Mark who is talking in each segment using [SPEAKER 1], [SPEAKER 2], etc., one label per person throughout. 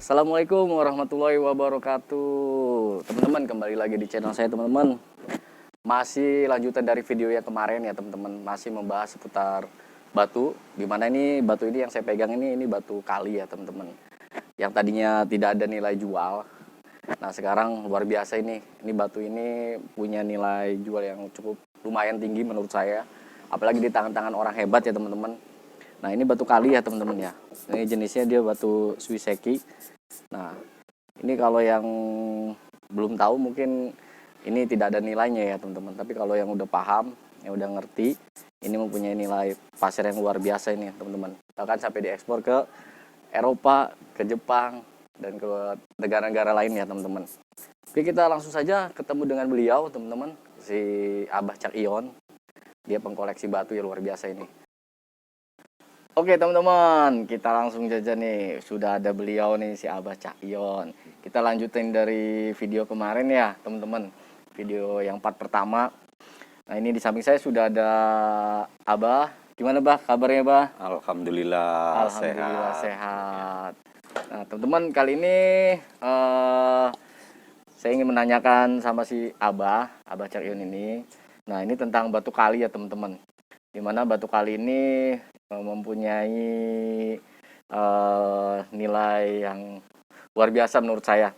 [SPEAKER 1] Assalamualaikum warahmatullahi wabarakatuh. Teman-teman, kembali lagi di channel saya, teman-teman. Masih lanjutan dari video yang kemarin ya, teman-teman. Masih membahas seputar batu. Dimana ini batu ini yang saya pegang ini batu kali ya, teman-teman. Yang tadinya tidak ada nilai jual. Nah, sekarang luar biasa ini. Ini batu ini punya nilai jual yang cukup lumayan tinggi menurut saya. Apalagi di tangan-tangan orang hebat ya, teman-teman. Nah, ini batu kali ya, teman-teman ya. Ini jenisnya dia batu Swiseki. Nah, ini kalau yang belum tahu mungkin ini tidak ada nilainya ya, teman-teman. Tapi kalau yang udah paham, yang udah ngerti, ini mempunyai nilai pasar yang luar biasa ini, teman-teman. Bahkan sampai diekspor ke Eropa, ke Jepang, dan ke negara-negara lain ya, teman-teman. Oke, kita langsung saja ketemu dengan beliau, teman-teman. Si Abah Cak Ion. Dia pengkoleksi batu yang luar biasa ini. Oke teman-teman, kita langsung saja nih. Sudah ada beliau nih, si Abah Cak Ion. Kita lanjutin dari video kemarin ya teman-teman. Video yang part pertama. Nah, ini di samping saya sudah ada Abah. Gimana Bah kabarnya Bah?
[SPEAKER 2] Alhamdulillah
[SPEAKER 1] Sehat. Nah teman-teman, kali ini saya ingin menanyakan sama si Abah Cak Ion ini. Nah, ini tentang batu kali ya teman-teman. Dimana batu kali ini mempunyai nilai yang luar biasa menurut saya.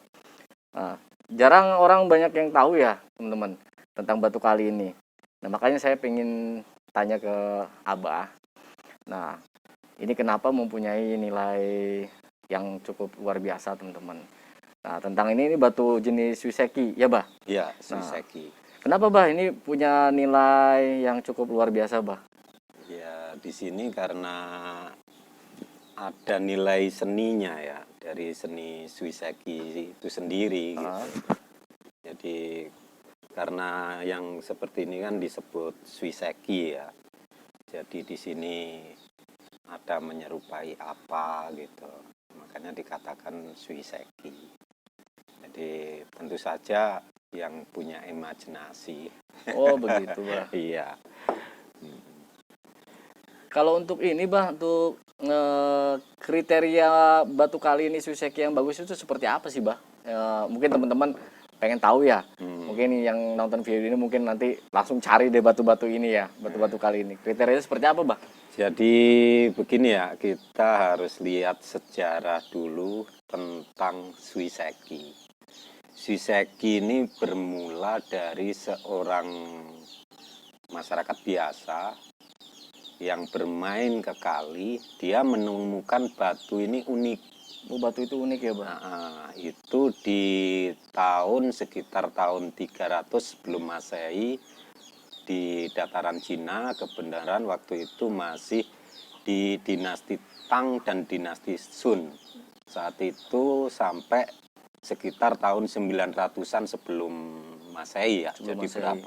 [SPEAKER 1] Jarang orang banyak yang tahu ya teman-teman tentang batu kali ini. Nah, makanya saya pengen tanya ke Abah. Nah, ini kenapa mempunyai nilai yang cukup luar biasa teman-teman. Nah, tentang ini batu jenis Swiseki ya Bah?
[SPEAKER 2] Ya, Swiseki.
[SPEAKER 1] Kenapa Bah ini punya nilai yang cukup luar biasa Bah?
[SPEAKER 2] Ya, di sini karena ada nilai seninya ya, dari seni Swiseki itu sendiri gitu. Jadi karena yang seperti ini kan disebut Swiseki ya. Jadi di sini ada menyerupai apa gitu. Makanya dikatakan Swiseki. Jadi tentu saja yang punya imajinasi.
[SPEAKER 1] Oh begitu Bah.
[SPEAKER 2] Iya.
[SPEAKER 1] Kalau untuk ini Bah, untuk kriteria batu kali ini Swiseki yang bagus itu seperti apa sih Bah? Mungkin teman-teman pengen tahu ya. Mungkin yang nonton video ini mungkin nanti langsung cari deh batu-batu ini ya, batu-batu kali ini. Kriterianya seperti apa Bah?
[SPEAKER 2] Jadi begini ya, kita harus lihat sejarah dulu tentang Swiseki. Swiseki ini bermula dari seorang masyarakat biasa yang bermain ke kali. Dia menemukan batu ini unik.
[SPEAKER 1] Oh, batu itu unik ya Bah?
[SPEAKER 2] Nah, itu di sekitar tahun 300 sebelum Masehi di dataran Cina. Kebenaran waktu itu masih di dinasti Tang dan dinasti Sun. Saat itu sampai sekitar tahun 900-an sebelum Masehi ya. Jadi
[SPEAKER 1] Masehi.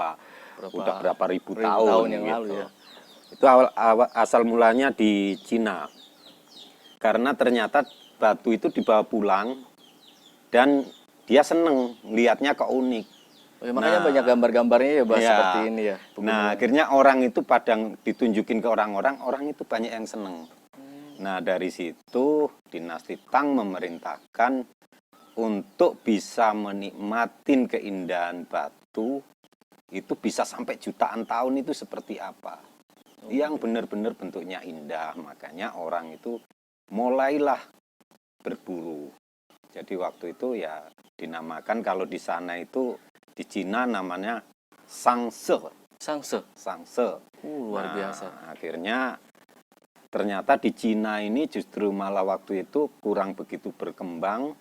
[SPEAKER 2] Udah berapa ribu tahun
[SPEAKER 1] yang
[SPEAKER 2] gitu.
[SPEAKER 1] lalu ya.
[SPEAKER 2] Itu asal mulanya di Cina. Karena ternyata batu itu dibawa pulang dan dia seneng lihatnya kok unik.
[SPEAKER 1] Oh, ya, makanya banyak gambar-gambarnya ya Bah,
[SPEAKER 2] ya,
[SPEAKER 1] seperti ini ya.
[SPEAKER 2] Nah, akhirnya orang itu padang ditunjukin ke orang-orang, orang itu banyak yang seneng. Nah, dari situ dinasti Tang memerintahkan untuk bisa menikmatin keindahan batu itu bisa sampai jutaan tahun itu seperti apa. Yang benar-benar bentuknya indah, makanya orang itu mulailah berburu. Jadi waktu itu ya dinamakan, kalau di sana itu di Cina namanya Sangse.
[SPEAKER 1] Luar biasa.
[SPEAKER 2] Akhirnya ternyata di Cina ini justru malah waktu itu kurang begitu berkembang.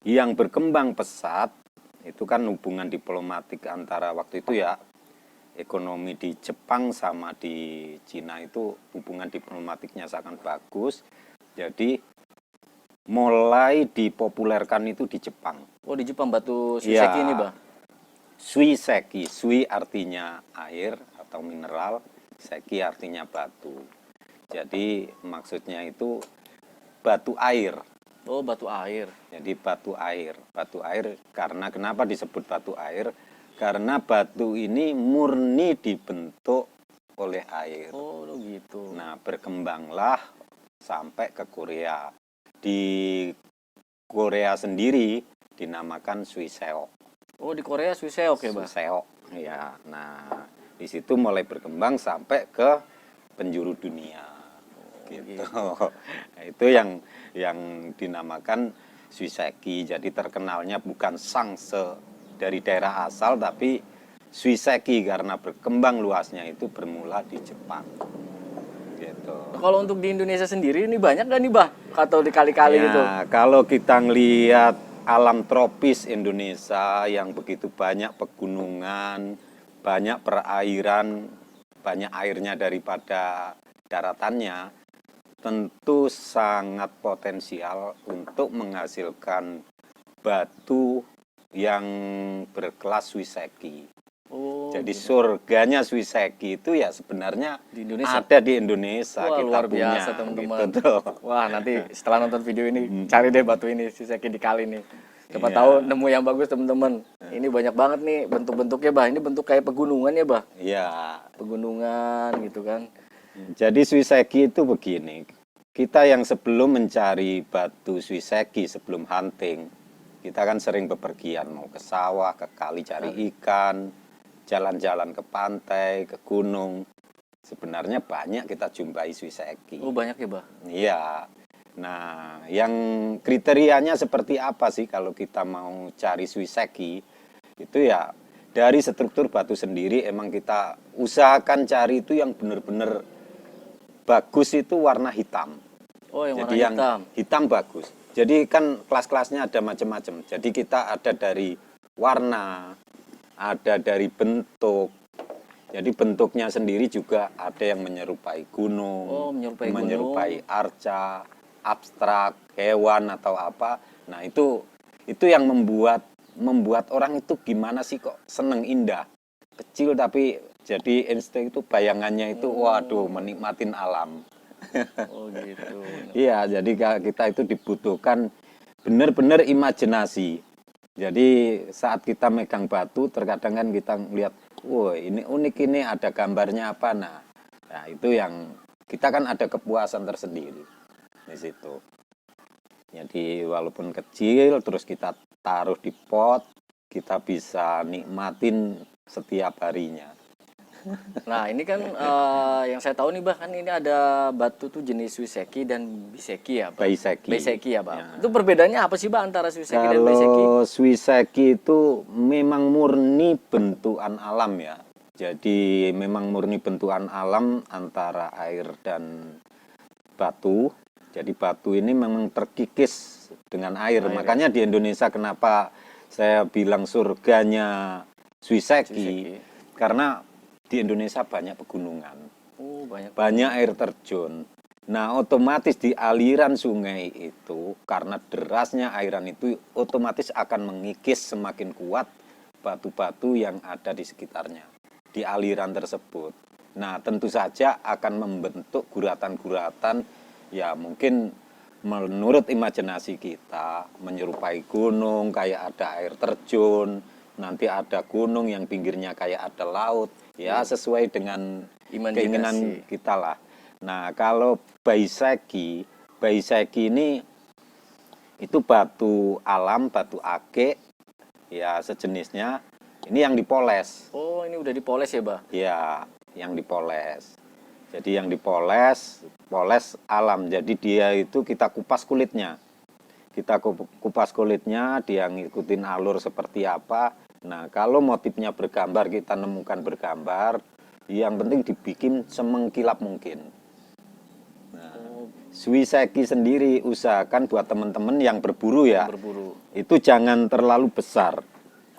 [SPEAKER 2] Yang berkembang pesat itu kan hubungan diplomatik antara waktu itu ya, ekonomi di Jepang sama di Cina itu hubungan diplomatiknya sangat bagus. Jadi mulai dipopulerkan itu di Jepang.
[SPEAKER 1] Oh, di Jepang batu Swiseki ini Bah?
[SPEAKER 2] Swiseki, Swi artinya air atau mineral, Seki artinya batu. Jadi maksudnya itu batu air.
[SPEAKER 1] Oh, batu air.
[SPEAKER 2] Jadi batu air karena kenapa disebut batu air? Karena batu ini murni dibentuk oleh air.
[SPEAKER 1] Oh, gitu.
[SPEAKER 2] Nah, berkembanglah sampai ke Korea. Di Korea sendiri dinamakan Swisseok.
[SPEAKER 1] Oh, di Korea Swisseok ya, Bah?
[SPEAKER 2] Swisseok. Ya, nah di situ mulai berkembang sampai ke penjuru dunia. Gitu. Nah, itu yang dinamakan Swiseki. Jadi terkenalnya bukan sangse dari daerah asal, tapi Swiseki karena berkembang luasnya itu bermula di Jepang. Gitu.
[SPEAKER 1] Kalau untuk di Indonesia sendiri ini banyak nggak nih, Bah? Atau dikali-kali gitu?
[SPEAKER 2] Ya, kalau kita ngelihat alam tropis Indonesia yang begitu banyak pegunungan, banyak perairan, banyak airnya daripada daratannya, tentu sangat potensial untuk menghasilkan batu yang berkelas Swiseki.
[SPEAKER 1] Oh,
[SPEAKER 2] Jadi
[SPEAKER 1] gitu.
[SPEAKER 2] surganya Swiseki itu ya sebenarnya
[SPEAKER 1] Di Indonesia.
[SPEAKER 2] ada di Indonesia.
[SPEAKER 1] Wah,
[SPEAKER 2] kita
[SPEAKER 1] luar
[SPEAKER 2] punya,
[SPEAKER 1] biasa, teman-teman.
[SPEAKER 2] gitu tuh.
[SPEAKER 1] Wah, nanti setelah nonton video ini cari deh batu ini Swiseki dikali nih. Siapa
[SPEAKER 2] Iya.
[SPEAKER 1] tahu nemu yang bagus, teman-teman. Ini banyak banget nih bentuk-bentuknya, Bah. Ini bentuk kayak pegunungan ya, Bah.
[SPEAKER 2] Iya.
[SPEAKER 1] Pegunungan gitu kan.
[SPEAKER 2] Jadi Swiseki itu begini. Kita yang sebelum mencari batu Swiseki, sebelum hunting, kita kan sering bepergian mau ke sawah, ke kali cari ikan, jalan-jalan ke pantai, ke gunung. Sebenarnya banyak kita jumpai Swiseki.
[SPEAKER 1] Oh, banyak ya, Bah.
[SPEAKER 2] Iya. Nah, yang kriterianya seperti apa sih kalau kita mau cari Swiseki? Itu ya dari struktur batu sendiri emang kita usahakan cari itu yang benar-benar bagus itu warna hitam.
[SPEAKER 1] Oh, yang warna
[SPEAKER 2] Jadi yang
[SPEAKER 1] hitam.
[SPEAKER 2] hitam bagus. Jadi kan kelas-kelasnya ada macam-macam. Jadi kita ada dari warna, ada dari bentuk. Jadi bentuknya sendiri juga ada yang menyerupai gunung,
[SPEAKER 1] Oh, menyerupai gunung.
[SPEAKER 2] menyerupai arca, abstrak, hewan atau apa. Nah, itu yang membuat orang itu gimana sih kok seneng indah. Kecil tapi jadi insting itu bayangannya itu waduh menikmatin alam.
[SPEAKER 1] Oh, gitu.
[SPEAKER 2] Iya, jadi kita itu dibutuhkan benar-benar imajinasi. Jadi saat kita megang batu, terkadang kan kita lihat, wah ini unik ini ada gambarnya apa, nah itu yang kita kan ada kepuasan tersendiri di situ. Jadi walaupun kecil, terus kita taruh di pot, kita bisa nikmatin setiap harinya.
[SPEAKER 1] Nah, ini kan yang saya tahu nih, Bah, kan ini ada batu tuh jenis Swiseki dan Biseki ya, Bah?
[SPEAKER 2] Baiseki.
[SPEAKER 1] Biseki ya, Bah.
[SPEAKER 2] Ya.
[SPEAKER 1] Itu perbedaannya apa sih, Bah, antara Swiseki dan Biseki?
[SPEAKER 2] Kalau Swiseki itu memang murni bentukan alam ya. Jadi memang murni bentukan alam antara air dan batu. Jadi batu ini memang terkikis dengan air. Makanya di Indonesia kenapa saya bilang surganya Swiseki. Karena di Indonesia banyak pegunungan.
[SPEAKER 1] Oh, banyak.
[SPEAKER 2] Banyak air terjun. Nah, otomatis di aliran sungai itu, karena derasnya airan itu, otomatis akan mengikis semakin kuat batu-batu yang ada di sekitarnya, di aliran tersebut. Nah, tentu saja akan membentuk guratan-guratan, ya mungkin menurut imajinasi kita, menyerupai gunung, kayak ada air terjun, nanti ada gunung yang pinggirnya kayak ada laut, ya sesuai dengan keinginan kita lah. Nah, kalau Baiseki ini itu batu alam, batu ake, ya sejenisnya. Ini yang dipoles.
[SPEAKER 1] Oh, ini udah dipoles ya, Bah?
[SPEAKER 2] Ya, yang dipoles. Jadi yang dipoles, poles alam. Jadi dia itu kita kupas kulitnya. Kita kupas kulitnya, dia ngikutin alur seperti apa. Nah, kalau motifnya bergambar, kita nemukan bergambar, yang penting dibikin semengkilap mungkin. Nah, Swiseki sendiri usahakan buat teman-teman yang berburu ya, itu jangan terlalu besar.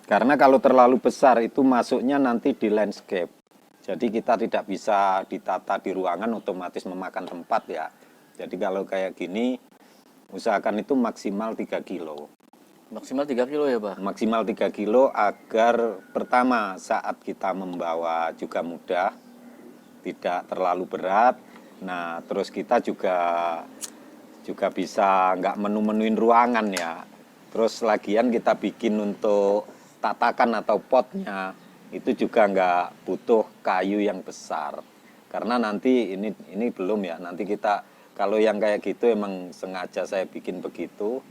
[SPEAKER 2] Karena kalau terlalu besar itu masuknya nanti di landscape. Jadi kita tidak bisa ditata di ruangan, otomatis memakan tempat ya. Jadi kalau kayak gini, usahakan itu maksimal 3 kilo.
[SPEAKER 1] Maksimal 3 kilo ya, Bah?
[SPEAKER 2] Maksimal 3 kilo agar pertama saat kita membawa juga mudah, tidak terlalu berat. Nah, terus kita juga bisa nggak menu-menuin ruangan ya. Terus lagian kita bikin untuk tatakan atau potnya, itu juga nggak butuh kayu yang besar. Karena nanti ini belum ya, nanti kita kalau yang kayak gitu emang sengaja saya bikin begitu.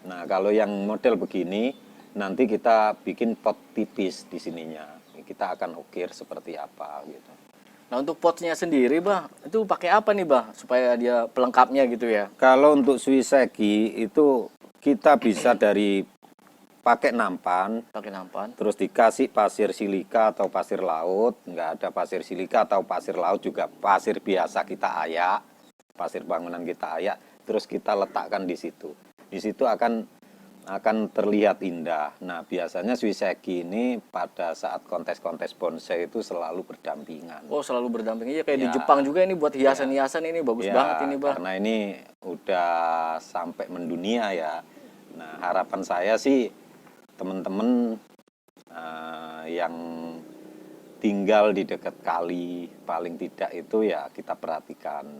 [SPEAKER 2] Nah, kalau yang model begini, nanti kita bikin pot tipis di sininya. Kita akan ukir seperti apa gitu.
[SPEAKER 1] Nah, untuk potnya sendiri, Bah, itu pakai apa nih, Bah, supaya dia pelengkapnya gitu ya?
[SPEAKER 2] Kalau untuk suiseki itu kita bisa dari pakai nampan,
[SPEAKER 1] Pakai nampan.
[SPEAKER 2] terus dikasih pasir silika atau pasir laut. Nggak ada pasir silika atau pasir laut juga pasir biasa kita ayak, pasir bangunan kita ayak, terus kita letakkan di situ. Di situ akan terlihat indah. Nah, biasanya suiseki ini pada saat kontes-kontes bonsai itu selalu berdampingan.
[SPEAKER 1] Oh, selalu berdamping. Iya, kayak di
[SPEAKER 2] Ya.
[SPEAKER 1] Jepang juga ini buat hiasan-hiasan ini bagus
[SPEAKER 2] Ya,
[SPEAKER 1] banget ini, Bah.
[SPEAKER 2] karena ini udah sampai mendunia ya. Nah, harapan saya sih teman-teman yang tinggal di dekat kali, paling tidak itu ya kita perhatikan.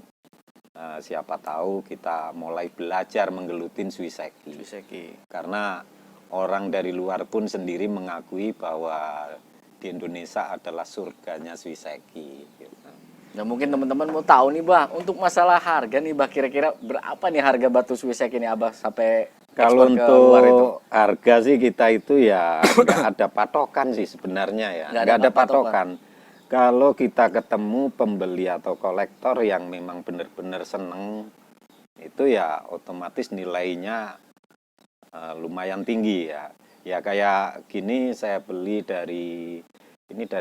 [SPEAKER 2] Siapa tahu kita mulai belajar menggelutin suiseki.
[SPEAKER 1] Suiseki.
[SPEAKER 2] Karena orang dari luar pun sendiri mengakui bahwa di Indonesia adalah surganya suiseki. Gitu.
[SPEAKER 1] Nah, mungkin teman-teman mau tahu nih, Bah, untuk masalah harga nih, Bah, kira-kira berapa nih harga batu suiseki ini, Abah, sampai
[SPEAKER 2] Kalau
[SPEAKER 1] ekspor ke luar itu?
[SPEAKER 2] untuk harga sih kita itu ya nggak ada patokan sih sebenarnya ya. Nggak ada patokan. Kalau kita ketemu pembeli atau kolektor yang memang benar-benar seneng, itu ya otomatis nilainya lumayan tinggi ya. Ya kayak gini saya beli dari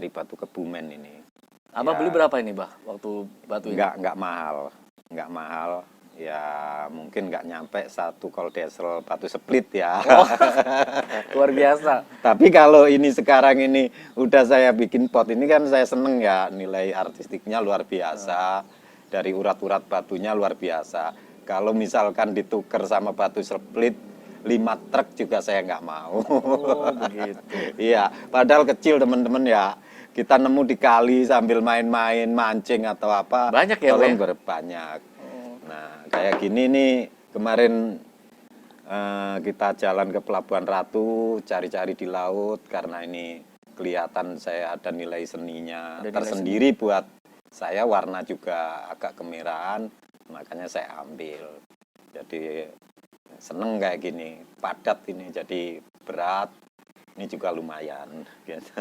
[SPEAKER 2] Batu Kebumen ini.
[SPEAKER 1] Abah
[SPEAKER 2] Ya,
[SPEAKER 1] beli berapa ini, Bah, waktu batu ini?
[SPEAKER 2] nggak mahal. Ya mungkin nggak nyampe 1 koldesel batu split ya.
[SPEAKER 1] Oh, luar biasa.
[SPEAKER 2] Tapi kalau ini sekarang ini udah saya bikin pot ini kan saya seneng ya, nilai artistiknya luar biasa, dari urat-urat batunya luar biasa. Kalau misalkan ditukar sama batu split 5 truk juga saya nggak mau.
[SPEAKER 1] Oh, begitu.
[SPEAKER 2] Iya, padahal kecil teman-teman ya. Kita nemu di kali sambil main-main, mancing atau apa.
[SPEAKER 1] Banyak ya,
[SPEAKER 2] tolong
[SPEAKER 1] Pak, ya?
[SPEAKER 2] berbanyak. Nah, kayak gini nih, kemarin kita jalan ke Pelabuhan Ratu, cari-cari di laut, karena ini kelihatan saya ada nilai seninya
[SPEAKER 1] Ada nilai
[SPEAKER 2] tersendiri buat saya, warna juga agak kemerahan, makanya saya ambil. Jadi seneng kayak gini, padat ini, jadi berat, ini juga lumayan. Gitu.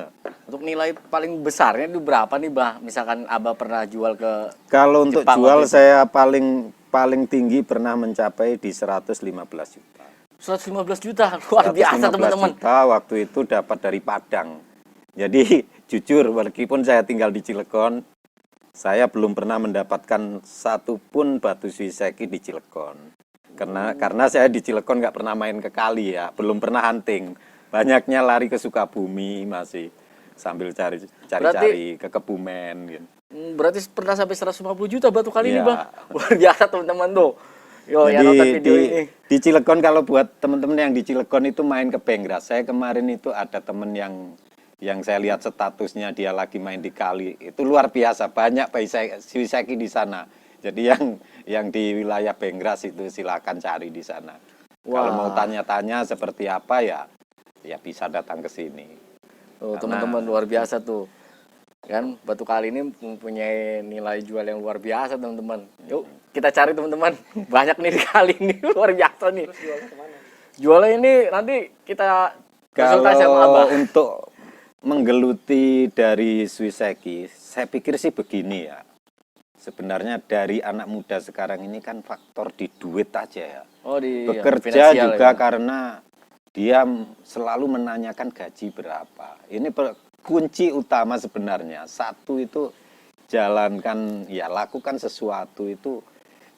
[SPEAKER 1] Untuk nilai paling besarnya itu berapa nih, Bah? Misalkan Abah pernah jual ke
[SPEAKER 2] Kalau untuk
[SPEAKER 1] Jepang
[SPEAKER 2] jual
[SPEAKER 1] waktu itu?
[SPEAKER 2] saya paling tinggi pernah mencapai di 115 juta.
[SPEAKER 1] 115 juta, luar biasa
[SPEAKER 2] 115
[SPEAKER 1] teman-teman.
[SPEAKER 2] juta waktu itu dapat dari Padang. Jadi jujur, meskipun saya tinggal di Cilegon, saya belum pernah mendapatkan satu pun batu suiseki di Cilegon. Karena saya di Cilegon nggak pernah main ke kali ya, belum pernah hunting. Banyaknya lari ke Sukabumi masih sambil cari-cari ke Kebumen gitu.
[SPEAKER 1] Berarti pernah sampai 150 juta batu kali ini,
[SPEAKER 2] Iya.
[SPEAKER 1] Bang. Luar biasa teman-teman tuh. Yo, ya
[SPEAKER 2] Jadi
[SPEAKER 1] nonton video ini.
[SPEAKER 2] di Cilegon, kalau buat teman-teman yang di Cilegon itu main ke Bengras. Saya kemarin itu ada temen yang saya lihat statusnya dia lagi main di kali. Itu luar biasa, banyak suiseki di sana. Jadi yang di wilayah Bengras itu silakan cari di sana. Kalau mau tanya-tanya seperti apa ya bisa datang ke sini.
[SPEAKER 1] Oh, teman-teman luar biasa tuh. Kan batu kali ini mempunyai nilai jual yang luar biasa, teman-teman. Yuk, kita cari teman-teman. Banyak nih di kali ini, luar biasa nih. Terus jualnya kemana? Jualnya ini nanti kita konsultasi sama Abah.
[SPEAKER 2] Kalau untuk menggeluti dari suiseki, saya pikir sih begini ya. Sebenarnya dari anak muda sekarang ini kan faktor di duit aja ya.
[SPEAKER 1] Oh, di
[SPEAKER 2] Bekerja
[SPEAKER 1] finansial
[SPEAKER 2] juga
[SPEAKER 1] ya.
[SPEAKER 2] karena dia selalu menanyakan gaji berapa. Ini kunci utama sebenarnya. Satu itu jalankan, ya lakukan sesuatu itu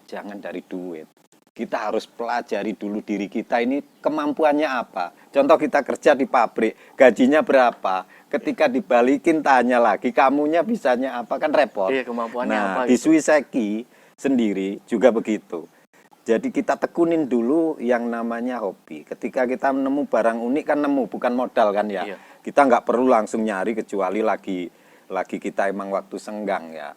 [SPEAKER 2] jangan dari duit. Kita harus pelajari dulu diri kita ini kemampuannya apa. Contoh kita kerja di pabrik, gajinya berapa. Ketika dibalikin tanya lagi, kamunya bisanya apa, kan repot.
[SPEAKER 1] Iya, kemampuannya
[SPEAKER 2] nah,
[SPEAKER 1] apa
[SPEAKER 2] di
[SPEAKER 1] gitu.
[SPEAKER 2] suiseki sendiri juga begitu. Jadi kita tekunin dulu yang namanya hobi. Ketika kita nemu barang unik kan nemu, bukan modal kan ya.
[SPEAKER 1] Iya.
[SPEAKER 2] Kita nggak perlu langsung nyari kecuali lagi kita emang waktu senggang ya.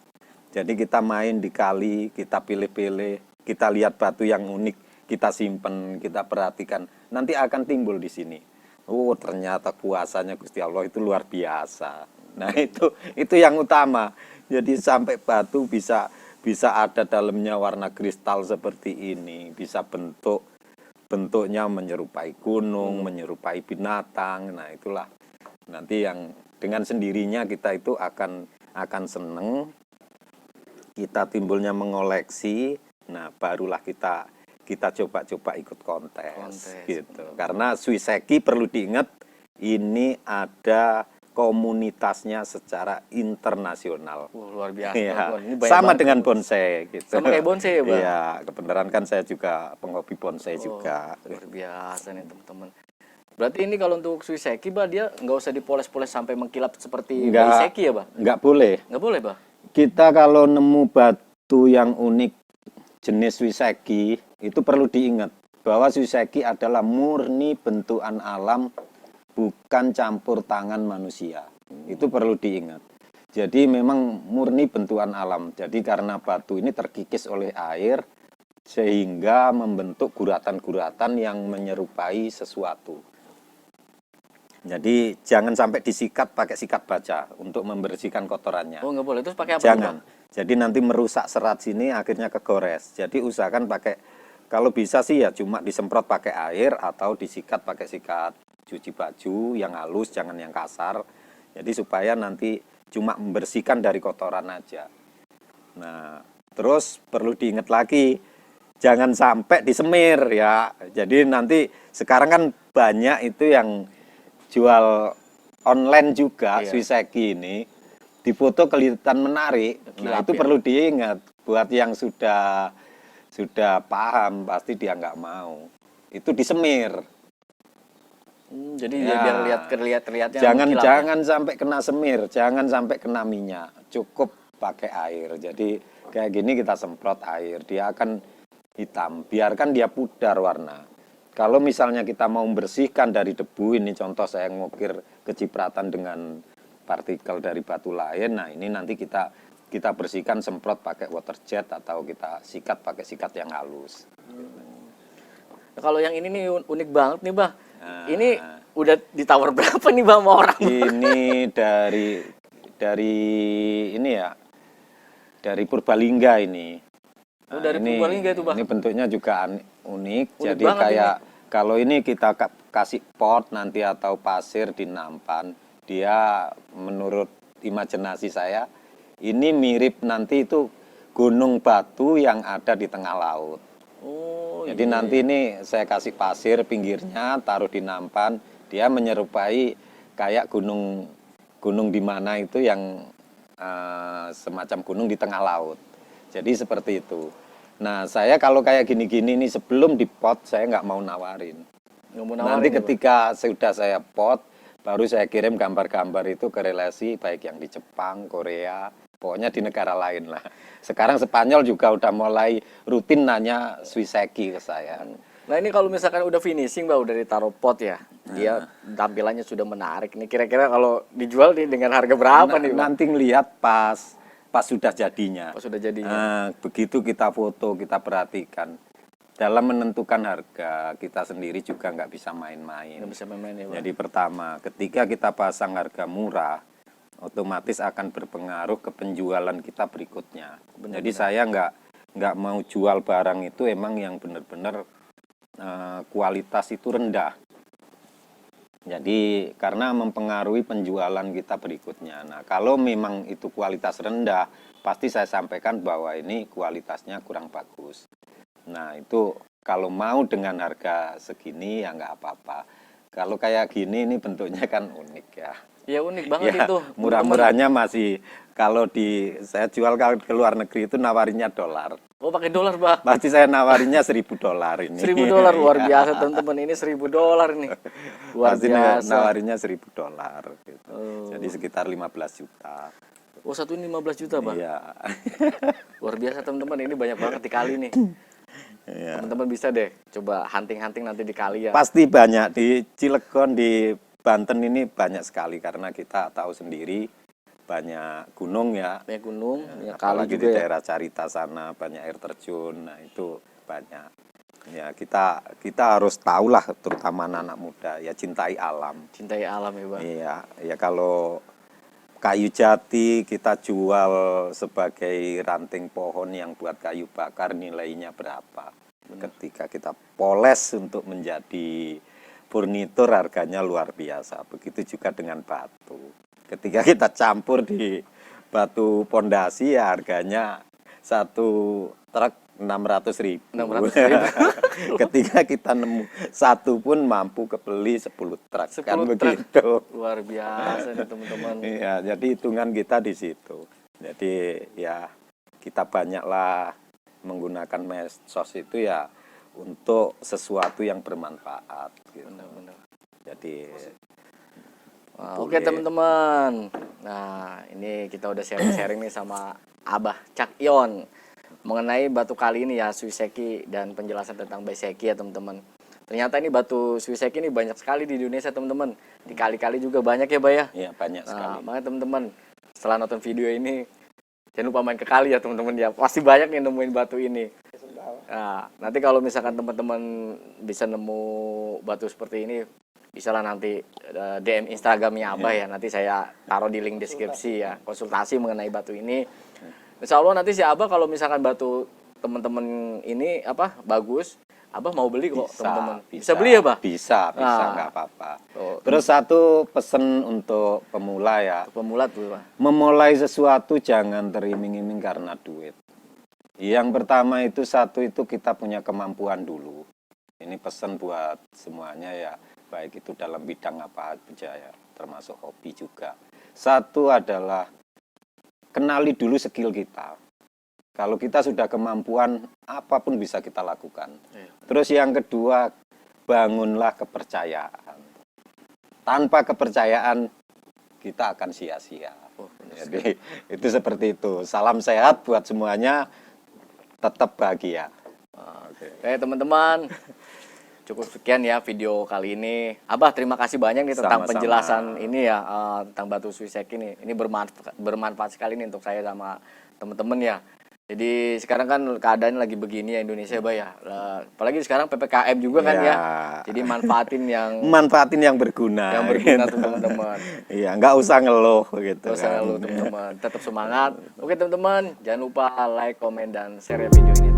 [SPEAKER 2] Jadi kita main di kali, kita pilih-pilih, kita lihat batu yang unik, kita simpen, kita perhatikan. Nanti akan timbul di sini. Oh, ternyata kuasanya Gusti Allah itu luar biasa. Nah, itu yang utama. Jadi sampai batu bisa ada dalamnya warna kristal seperti ini, bisa bentuk bentuknya menyerupai gunung, menyerupai binatang. Nah, itulah nanti yang dengan sendirinya kita itu akan seneng, kita timbulnya mengoleksi. Nah, barulah kita coba-coba ikut kontes gitu. Karena Swiseki perlu diingat ini ada komunitasnya secara internasional.
[SPEAKER 1] Luar biasa.
[SPEAKER 2] Ya,
[SPEAKER 1] Ini banyak
[SPEAKER 2] sama
[SPEAKER 1] banget
[SPEAKER 2] dengan
[SPEAKER 1] ya,
[SPEAKER 2] bonsai gitu.
[SPEAKER 1] sama kayak bonsai ya, Bang?
[SPEAKER 2] Iya, kebenaran kan saya juga penghobi bonsai juga.
[SPEAKER 1] Luar biasa nih teman-teman. Berarti ini kalau untuk Swiseki, Bang, dia nggak usah dipoles-poles sampai mengkilap seperti Baiseki ya, Bang?
[SPEAKER 2] Nggak boleh.
[SPEAKER 1] Nggak boleh, Bang?
[SPEAKER 2] Kita kalau nemu batu yang unik jenis Swiseki, itu perlu diingat bahwa Swiseki adalah murni bentukan alam, bukan campur tangan manusia. Itu perlu diingat. Jadi memang murni bentukan alam. Jadi karena batu ini terkikis oleh air, sehingga membentuk guratan-guratan yang menyerupai sesuatu. Jadi jangan sampai disikat pakai sikat baja untuk membersihkan kotorannya.
[SPEAKER 1] Oh, nggak boleh. Terus pakai apa,
[SPEAKER 2] Jangan.
[SPEAKER 1] Bang?
[SPEAKER 2] Jadi nanti merusak serat sini, akhirnya kegores. Jadi usahakan pakai, kalau bisa sih ya cuma disemprot pakai air atau disikat pakai sikat cuci baju yang halus, jangan yang kasar. Jadi supaya nanti cuma membersihkan dari kotoran aja. Nah, terus perlu diingat lagi, jangan sampai disemir ya. Jadi nanti sekarang kan banyak itu yang jual online juga,
[SPEAKER 1] Iya.
[SPEAKER 2] Swiseki ini, difoto kelihatan menarik. Nah, itu perlu diingat buat yang sudah paham, pasti dia nggak mau. Itu disemir.
[SPEAKER 1] Jadi
[SPEAKER 2] Ya.
[SPEAKER 1] biar terlihatnya
[SPEAKER 2] Jangan
[SPEAKER 1] mengkilap,
[SPEAKER 2] jangan sampai kena semir, jangan sampai kena minyak. Cukup pakai air. Jadi kayak gini kita semprot air, dia akan hitam. Biarkan dia pudar warna. Kalau misalnya kita mau membersihkan dari debu, ini contoh saya ngukir kecipratan dengan partikel dari batu lain. Nah, ini nanti kita bersihkan, semprot pakai water jet atau kita sikat pakai sikat yang halus.
[SPEAKER 1] ya. Kalau yang ini nih unik banget nih, Bang.
[SPEAKER 2] Nah,
[SPEAKER 1] Ini udah ditawar berapa nih, Bang, sama orang?
[SPEAKER 2] ini dari ini ya, dari Purbalingga ini.
[SPEAKER 1] Oh, dari Purbalingga itu, Bang.
[SPEAKER 2] Ini bentuknya juga unik. Jadi
[SPEAKER 1] banget
[SPEAKER 2] kayak kalau ini kita kasih pot nanti atau pasir di nampan, dia menurut imajinasi saya ini mirip nanti itu gunung batu yang ada di tengah laut.
[SPEAKER 1] Oh,
[SPEAKER 2] Jadi nanti ini saya kasih pasir pinggirnya, taruh di nampan, dia menyerupai kayak gunung di mana itu yang semacam gunung di tengah laut. Jadi seperti itu. Nah, saya kalau kayak gini-gini nih sebelum dipot saya nggak mau nawarin. Nanti ketika sudah saya pot, baru saya kirim gambar-gambar itu ke relasi baik yang di Jepang, Korea, pokoknya di negara lain lah. Sekarang Spanyol juga udah mulai rutin nanya Swiseki ke saya.
[SPEAKER 1] Nah, ini kalau misalkan udah finishing, Bang, udah ditaruh pot ya, dia tampilannya sudah menarik. Nih kira-kira kalau dijual nih dengan harga berapa nih, Bang?
[SPEAKER 2] Nanti ngelihat pas sudah jadinya.
[SPEAKER 1] Pas sudah jadinya.
[SPEAKER 2] Nah, begitu kita foto, kita perhatikan. Dalam menentukan harga, kita sendiri juga nggak bisa main-main.
[SPEAKER 1] Nggak bisa main-main ya, Bang.
[SPEAKER 2] Jadi pertama, ketika kita pasang harga murah, otomatis akan berpengaruh ke penjualan kita berikutnya. Jadi saya nggak mau jual barang itu emang yang benar-benar kualitas itu rendah. Jadi karena mempengaruhi penjualan kita berikutnya. Nah, kalau memang itu kualitas rendah, pasti saya sampaikan bahwa ini kualitasnya kurang bagus. Nah, itu kalau mau dengan harga segini ya nggak apa-apa. Kalau kayak gini ini bentuknya kan unik ya.
[SPEAKER 1] Ya unik banget
[SPEAKER 2] Ya,
[SPEAKER 1] itu.
[SPEAKER 2] murah-murahnya masih kalau saya jual ke luar negeri itu nawarinya dolar.
[SPEAKER 1] Oh, pakai dolar, Bang.
[SPEAKER 2] Pasti saya nawarinya $1.000 ini.
[SPEAKER 1] $1.000 luar
[SPEAKER 2] Iya.
[SPEAKER 1] biasa, teman-teman. Ini $1.000 nih. Luar
[SPEAKER 2] Pasti
[SPEAKER 1] biasa.
[SPEAKER 2] nawarinya $1.000 gitu. Jadi sekitar 15 juta.
[SPEAKER 1] Oh, satu ini 15 juta, Bang.
[SPEAKER 2] Iya.
[SPEAKER 1] Luar biasa, teman-teman. Ini banyak banget dikali nih.
[SPEAKER 2] Iya.
[SPEAKER 1] Teman-teman bisa deh coba hunting-hunting nanti dikali ya.
[SPEAKER 2] Pasti banyak di Cilegon, di Banten ini banyak sekali karena kita tahu sendiri banyak gunung ya.
[SPEAKER 1] Banyak gunung, banyak kali
[SPEAKER 2] Apalagi
[SPEAKER 1] juga
[SPEAKER 2] di
[SPEAKER 1] ya.
[SPEAKER 2] daerah Carita sana banyak air terjun. Nah, itu banyak. Ya, kita harus tahulah terutama anak muda ya cintai alam.
[SPEAKER 1] Cintai alam ya, Bang.
[SPEAKER 2] Iya, ya kalau kayu jati kita jual sebagai ranting pohon yang buat kayu bakar nilainya berapa. Ketika kita poles untuk menjadi furnitur harganya luar biasa. Begitu juga dengan batu. Ketika kita campur di batu pondasi ya harganya satu truk 600.000.
[SPEAKER 1] 600.000.
[SPEAKER 2] Ketika kita nemu satu pun mampu kebeli 10 truk
[SPEAKER 1] 10
[SPEAKER 2] kan
[SPEAKER 1] truk.
[SPEAKER 2] begitu.
[SPEAKER 1] Luar biasa nih teman-teman.
[SPEAKER 2] Iya, jadi hitungan kita di situ. Jadi ya kita banyaklah menggunakan medsos itu ya untuk sesuatu yang bermanfaat gitu.
[SPEAKER 1] Benar-benar.
[SPEAKER 2] Jadi
[SPEAKER 1] Wah, oke teman-teman. Nah, ini kita udah sharing-sharing nih sama Abah Cak Ion mengenai batu kali ini ya, Suiseki, dan penjelasan tentang Baiseki ya teman-teman. Ternyata ini batu Suiseki ini banyak sekali di Indonesia teman-teman. Di kali-kali juga banyak ya, Bah ya.
[SPEAKER 2] iya banyak sekali.
[SPEAKER 1] Nah, makanya teman-teman setelah nonton video ini jangan lupa main ke kali ya teman-teman ya. Pasti banyak yang nemuin batu ini. Nah, nanti kalau misalkan teman-teman bisa nemu batu seperti ini, bisa lah nanti DM Instagramnya Abah ya. Nanti saya taruh di link deskripsi ya. Konsultasi mengenai batu ini. Insya Allah nanti si Abah kalau misalkan batu teman-teman ini bagus, Abah mau beli kok teman-teman. Bisa beli ya, Bah?
[SPEAKER 2] Bisa,
[SPEAKER 1] Nah.
[SPEAKER 2] nggak apa-apa.
[SPEAKER 1] Oh,
[SPEAKER 2] Terus satu pesen untuk pemula ya,
[SPEAKER 1] pemula tuh, Bah.
[SPEAKER 2] memulai sesuatu jangan teriming-iming karena duit. Yang pertama itu satu itu kita punya kemampuan dulu. Ini pesan buat semuanya ya, baik itu dalam bidang apa aja ya, termasuk hobi juga. Satu adalah kenali dulu skill kita. Kalau kita sudah kemampuan, apapun bisa kita lakukan.
[SPEAKER 1] Iya.
[SPEAKER 2] Terus yang kedua, bangunlah kepercayaan. Tanpa kepercayaan, kita akan sia-sia.
[SPEAKER 1] Oh, benar
[SPEAKER 2] Jadi itu seperti itu. Salam sehat buat semuanya, tetap bahagia.
[SPEAKER 1] Oke, teman-teman, cukup sekian ya video kali ini. Abah, terima kasih banyak nih tentang
[SPEAKER 2] Sama-sama.
[SPEAKER 1] penjelasan ini ya, tentang batu Suiseki ini. Ini bermanfaat sekali nih untuk saya sama teman-teman ya. Jadi sekarang kan keadaannya lagi begini ya Indonesia, Bah ya. Apalagi sekarang PPKM juga kan ya. Jadi
[SPEAKER 2] Manfaatin yang berguna.
[SPEAKER 1] tuh teman-teman.
[SPEAKER 2] Iya, nggak usah ngeluh gitu.
[SPEAKER 1] Terus
[SPEAKER 2] kan.
[SPEAKER 1] teman-teman tetap semangat. Oke teman-teman, jangan lupa like, komen, dan share ya video ini.